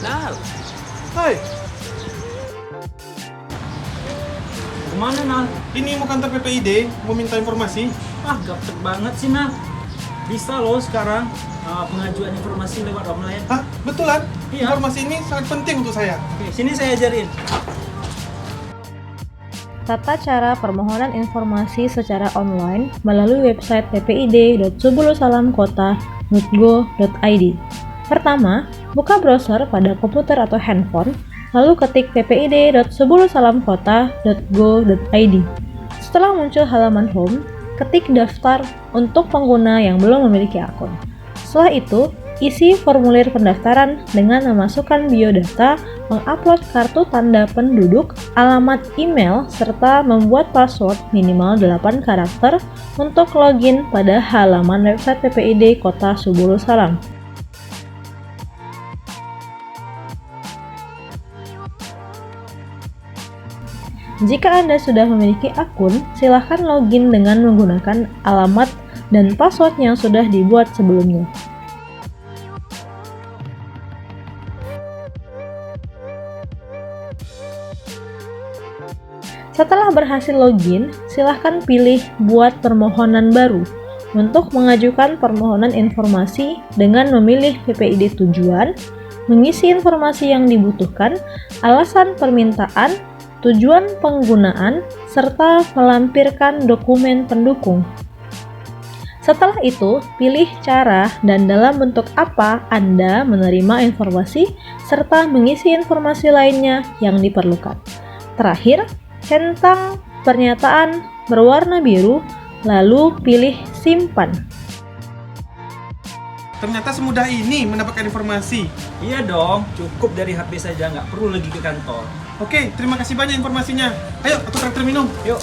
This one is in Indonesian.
Nal, Hai, kemana Nal? ini mau kantor PPID, mau minta informasi. Gaptek banget sih Nal. Bisa loh sekarang pengajuan informasi lewat online. Hah, betulan? Iya. Informasi ini sangat penting untuk saya. Oke, sini saya ajarin. Tata cara permohonan informasi secara online melalui website ppid.subulusalamkota.go.id. Pertama, buka browser pada komputer atau handphone, lalu ketik ppid.subulusalamkota.go.id. Setelah muncul halaman home, ketik daftar untuk pengguna yang belum memiliki akun. Setelah itu, isi formulir pendaftaran dengan memasukkan biodata, mengupload kartu tanda penduduk, alamat email, serta membuat password minimal 8 karakter untuk login pada halaman website PPID Kota Subulu Salam. Jika Anda sudah memiliki akun, silakan login dengan menggunakan alamat dan password yang sudah dibuat sebelumnya. Setelah berhasil login, silahkan pilih buat permohonan baru untuk mengajukan permohonan informasi dengan memilih PPID tujuan, mengisi informasi yang dibutuhkan, alasan permintaan, tujuan penggunaan, serta melampirkan dokumen pendukung. Setelah itu, pilih cara dan dalam bentuk apa Anda menerima informasi serta mengisi informasi lainnya yang diperlukan. Terakhir, centang pernyataan berwarna biru, lalu pilih simpan. Ternyata semudah ini mendapatkan informasi. Iya dong, cukup dari HP saja, nggak perlu lagi ke kantor. Oke, terima kasih banyak informasinya. Ayo, aku traktir minum. Yuk.